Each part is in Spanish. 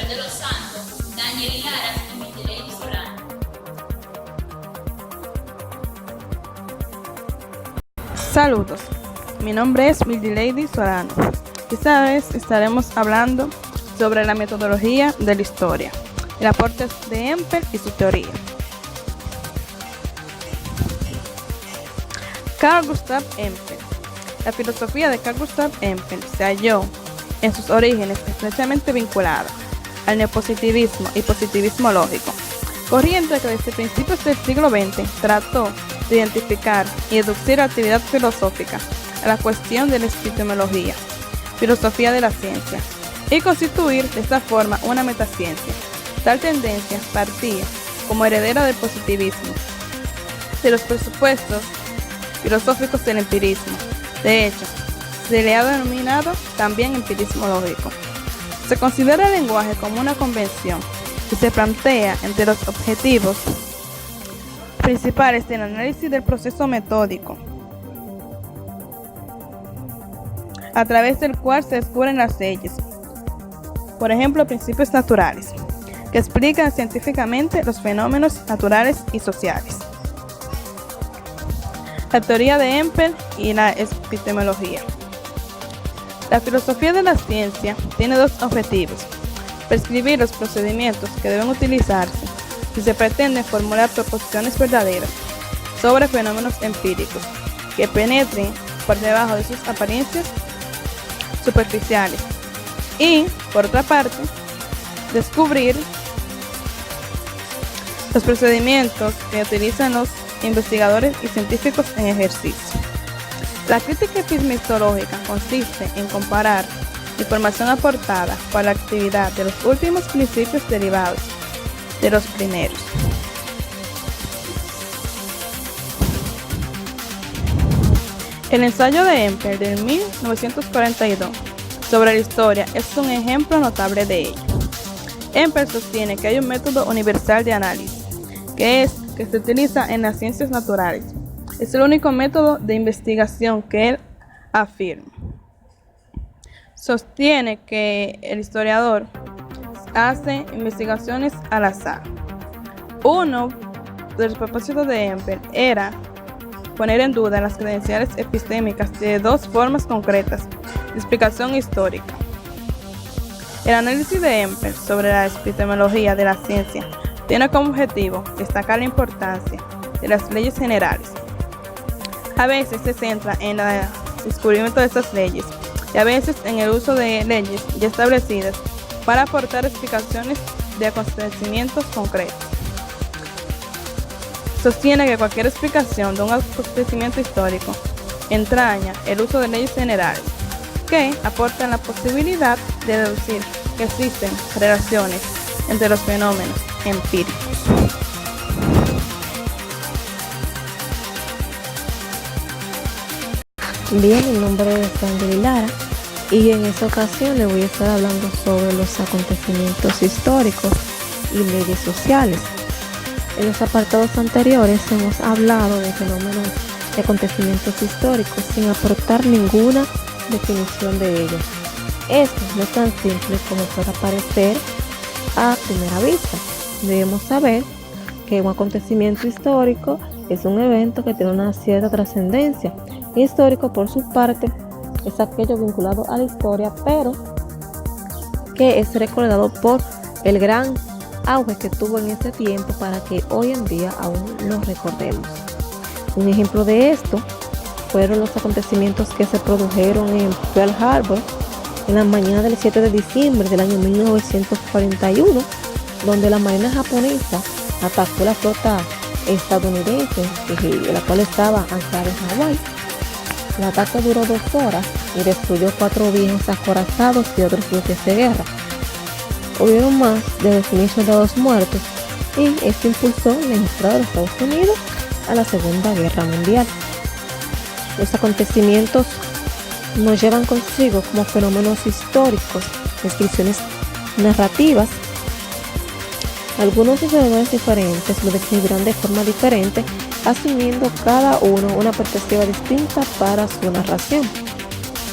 de los Santos, Daniel Lara y Miguel Solano. Saludos, mi nombre es Lady Solano. Esta vez estaremos hablando sobre la metodología de la historia, el aporte de Hempel y su teoría. Carl Gustav Hempel. La filosofía de Carl Gustav Hempel se halló en sus orígenes estrechamente vinculada al neopositivismo y positivismo lógico, corriente que desde principios del siglo XX trató de identificar y deducir la actividad filosófica a la cuestión de la epistemología, filosofía de la ciencia, y constituir de esta forma una metaciencia. Tal tendencia partía como heredera del positivismo, de los presupuestos filosóficos del empirismo. De hecho, se le ha denominado también empirismo lógico. Se considera el lenguaje como una convención y se plantea entre los objetivos principales del análisis del proceso metódico, a través del cual se descubren las leyes, por ejemplo, principios naturales, que explican científicamente los fenómenos naturales y sociales. La teoría de Hempel y la epistemología. La filosofía de la ciencia tiene dos objetivos: prescribir los procedimientos que deben utilizarse si se pretende formular proposiciones verdaderas sobre fenómenos empíricos que penetren por debajo de sus apariencias superficiales, y, por otra parte, descubrir los procedimientos que utilizan los investigadores y científicos en ejercicio. La crítica epistemológica consiste en comparar información aportada por la actividad de los últimos principios derivados de los primeros. El ensayo de Hempel de 1942 sobre la historia es un ejemplo notable de ello. Hempel sostiene que hay un método universal de análisis, que se utiliza en las ciencias naturales. Es el único método de investigación que él afirma. Sostiene que el historiador hace investigaciones al azar. Uno de los propósitos de Hempel era poner en duda las credenciales epistémicas de dos formas concretas de explicación histórica. El análisis de Hempel sobre la epistemología de la ciencia tiene como objetivo destacar la importancia de las leyes generales. A veces se centra en el descubrimiento de estas leyes y a veces en el uso de leyes ya establecidas para aportar explicaciones de acontecimientos concretos. Sostiene que cualquier explicación de un acontecimiento histórico entraña el uso de leyes generales que aportan la posibilidad de deducir que existen relaciones entre los fenómenos empíricos. Bien, mi nombre es Daniel Lara y en esta ocasión les voy a estar hablando sobre los acontecimientos históricos y leyes sociales. En los apartados anteriores hemos hablado de fenómenos y acontecimientos históricos sin aportar ninguna definición de ellos. Esto no es tan simple como pueda parecer a primera vista. Debemos saber que un acontecimiento histórico es un evento que tiene una cierta trascendencia. Histórico, por su parte, es aquello vinculado a la historia, pero que es recordado por el gran auge que tuvo en ese tiempo para que hoy en día aún lo recordemos. Un ejemplo de esto fueron los acontecimientos que se produjeron en Pearl Harbor en la mañana del 7 de diciembre del año 1941, donde la marina japonesa atacó la flota estadounidense, la cual estaba anclada en Hawái. El ataque duró 2 horas y destruyó 4 viejos acorazados y otros buques de guerra. Hubieron más de 2.000 soldados muertos y esto impulsó la entrada de Estados Unidos a la Segunda Guerra Mundial. Los acontecimientos nos llevan consigo como fenómenos históricos, descripciones narrativas. Algunos historiadores diferentes lo describirán de forma diferente, asumiendo cada uno una perspectiva distinta para su narración.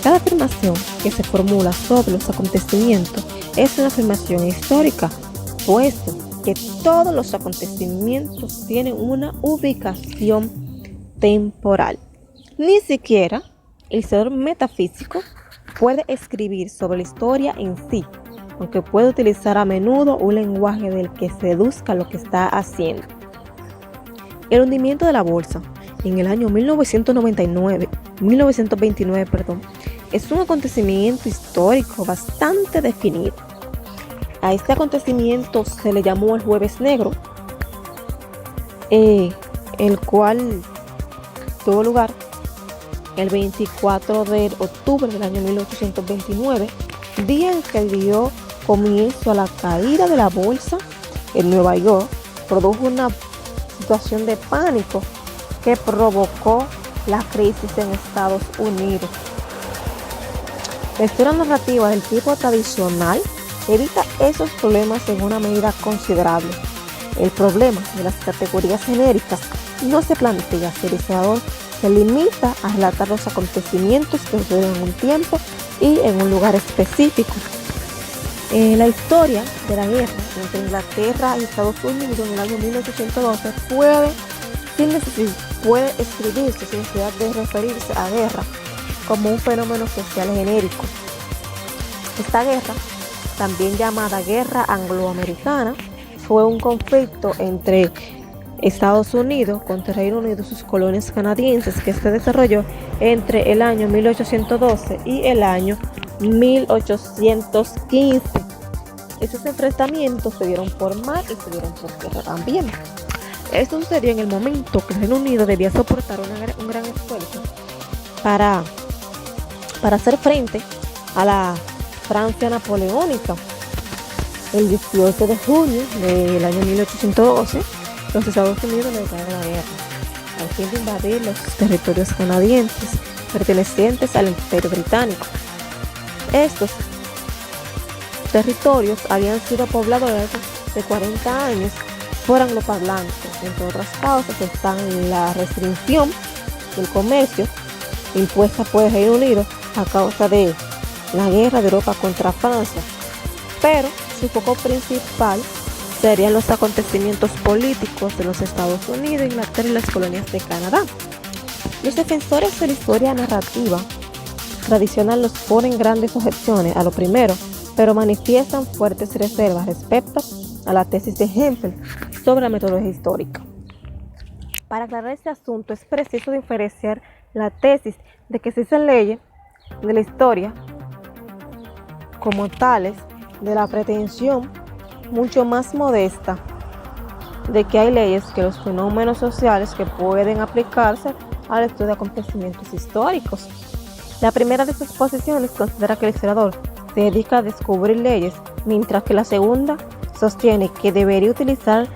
Cada afirmación que se formula sobre los acontecimientos es una afirmación histórica, puesto que todos los acontecimientos tienen una ubicación temporal. Ni siquiera el historiador metafísico puede escribir sobre la historia en sí, aunque puede utilizar a menudo un lenguaje del que seduzca lo que está haciendo. El hundimiento de la bolsa en el año 1929 es un acontecimiento histórico bastante definido. A este acontecimiento se le llamó el Jueves Negro, el cual tuvo lugar el 24 de octubre del año 1829, día en que dio comienzo a la caída de la bolsa en Nueva York. Produjo una situación de pánico que provocó la crisis en Estados Unidos. La historia narrativa del tipo tradicional evita esos problemas en una medida considerable. El problema de las categorías genéricas no se plantea si el historiador se limita a relatar los acontecimientos que suceden en un tiempo y en un lugar específico. La historia de la guerra entre Inglaterra y Estados Unidos en el año 1812 puede escribirse sin necesidad de referirse a guerra como un fenómeno social genérico. Esta guerra, también llamada Guerra Angloamericana, fue un conflicto entre Estados Unidos contra Reino Unido y sus colonias canadienses que se desarrolló entre el año 1812 y el año 1815. Esos enfrentamientos se dieron por mar y se dieron por tierra también. Esto sucedió en el momento que el Reino Unido debía soportar un gran esfuerzo para hacer frente a la Francia napoleónica. El 18 de junio del año 1812, los Estados Unidos le declararon la guerra al fin de invadir los territorios canadienses pertenecientes al Imperio Británico. Estos territorios habían sido poblados de 40 años por angloparlantes. Entre otras causas están la restricción del comercio impuesta por el Reino Unido a causa de la guerra de Europa contra Francia, pero su foco principal serían los acontecimientos políticos de los Estados Unidos, Inglaterra y las colonias de Canadá. Los defensores de la historia narrativa tradicional nos ponen grandes objeciones a lo primero, pero manifiestan fuertes reservas respecto a la tesis de Hempel sobre la metodología histórica. Para aclarar este asunto es preciso diferenciar la tesis de que existen leyes de la historia como tales de la pretensión mucho más modesta de que hay leyes que los fenómenos sociales que pueden aplicarse al estudio de acontecimientos históricos. La primera de estas posiciones considera que el historiador se dedica a descubrir leyes, mientras que la segunda sostiene que debería utilizar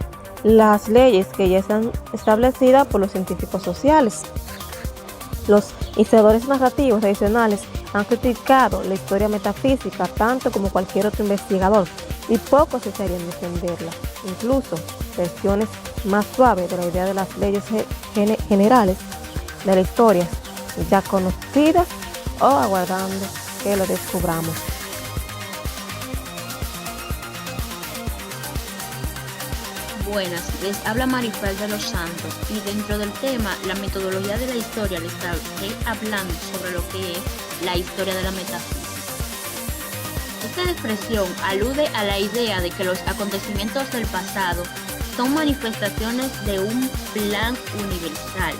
las leyes que ya están establecidas por los científicos sociales. Los historiadores narrativos tradicionales han criticado la historia metafísica tanto como cualquier otro investigador y pocos se desearían defenderla. Incluso versiones más suaves de la idea de las leyes generales de la historia ya conocidas o aguardando que lo descubramos. Buenas, les habla Marifel de los Santos y dentro del tema la metodología de la historia les estaré hablando sobre lo que es la historia de la metafísica. Esta expresión alude a la idea de que los acontecimientos del pasado son manifestaciones de un plan universal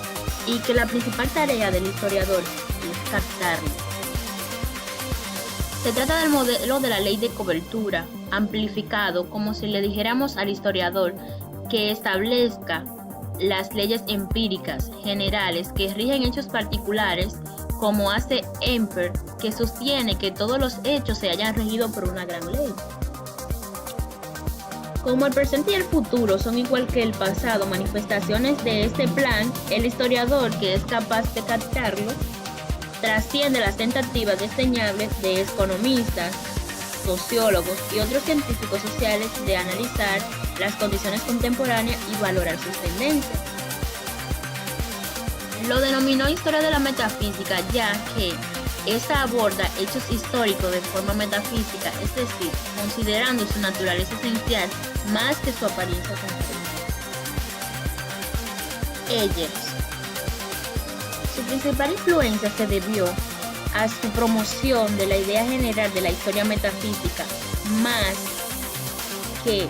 y que la principal tarea del historiador es captarlo. Se trata del modelo de la ley de cobertura, amplificado como si le dijéramos al historiador que establezca las leyes empíricas generales que rigen hechos particulares, como hace Hempel, que sostiene que todos los hechos se hayan regido por una gran ley. Como el presente y el futuro son igual que el pasado, manifestaciones de este plan, el historiador que es capaz de captarlo trasciende las tentativas desdeñables de economistas, sociólogos y otros científicos sociales de analizar las condiciones contemporáneas y valorar sus tendencias. Lo denominó historia de la metafísica ya que Esta aborda hechos históricos de forma metafísica, es decir, considerando su naturaleza esencial más que su apariencia concreta. Eggers. Su principal influencia se debió a su promoción de la idea general de la historia metafísica, más que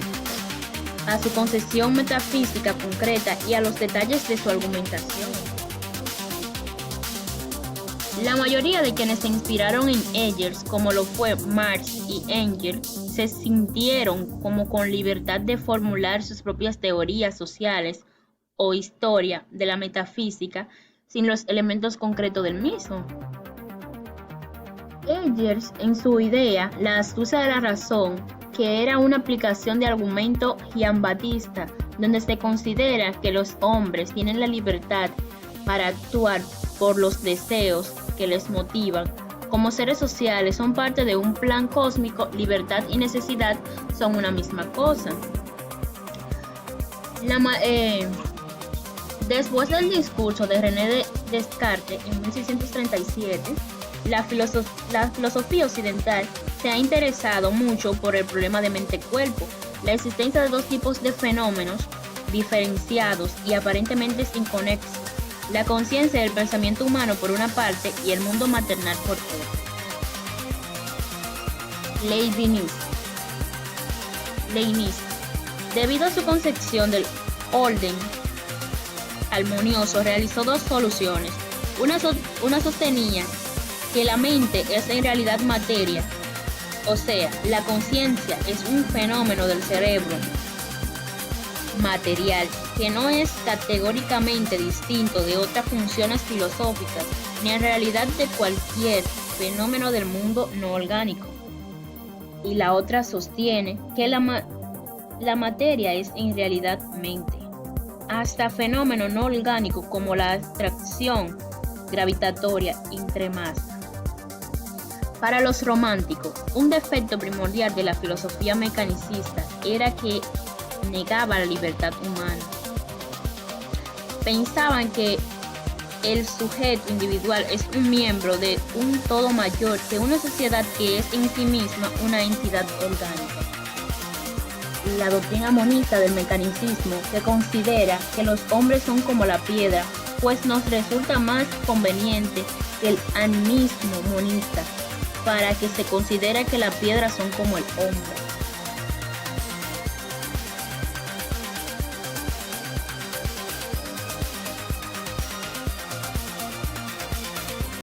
a su concepción metafísica concreta y a los detalles de su argumentación. La mayoría de quienes se inspiraron en Eggers, como lo fue Marx y Engels, se sintieron como con libertad de formular sus propias teorías sociales o historia de la metafísica sin los elementos concretos del mismo. Eggers, en su idea, la astucia de la razón, que era una aplicación de argumento giambattista, donde se considera que los hombres tienen la libertad para actuar por los deseos que les motivan. Como seres sociales son parte de un plan cósmico, libertad y necesidad son una misma cosa. Después del discurso de René Descartes en 1637, la filosofía occidental se ha interesado mucho por el problema de mente-cuerpo, la existencia de dos tipos de fenómenos diferenciados y aparentemente inconexos: la conciencia del pensamiento humano por una parte y el mundo maternal por otra. Leibniz, debido a su concepción del orden armonioso, realizó dos soluciones. Una sostenía que la mente es en realidad materia, o sea, la conciencia es un fenómeno del cerebro material que no es categóricamente distinto de otras funciones filosóficas ni en realidad de cualquier fenómeno del mundo no orgánico. Y la otra sostiene que la materia es en realidad mente. Hasta fenómenos no orgánicos como la atracción gravitatoria entre masas. Para los románticos, un defecto primordial de la filosofía mecanicista era que negaba la libertad humana. Pensaban que el sujeto individual es un miembro de un todo mayor que una sociedad que es en sí misma una entidad orgánica. La doctrina monista del mecanicismo, que considera que los hombres son como la piedra, pues nos resulta más conveniente que el animismo monista, para que se considere que las piedras son como el hombre.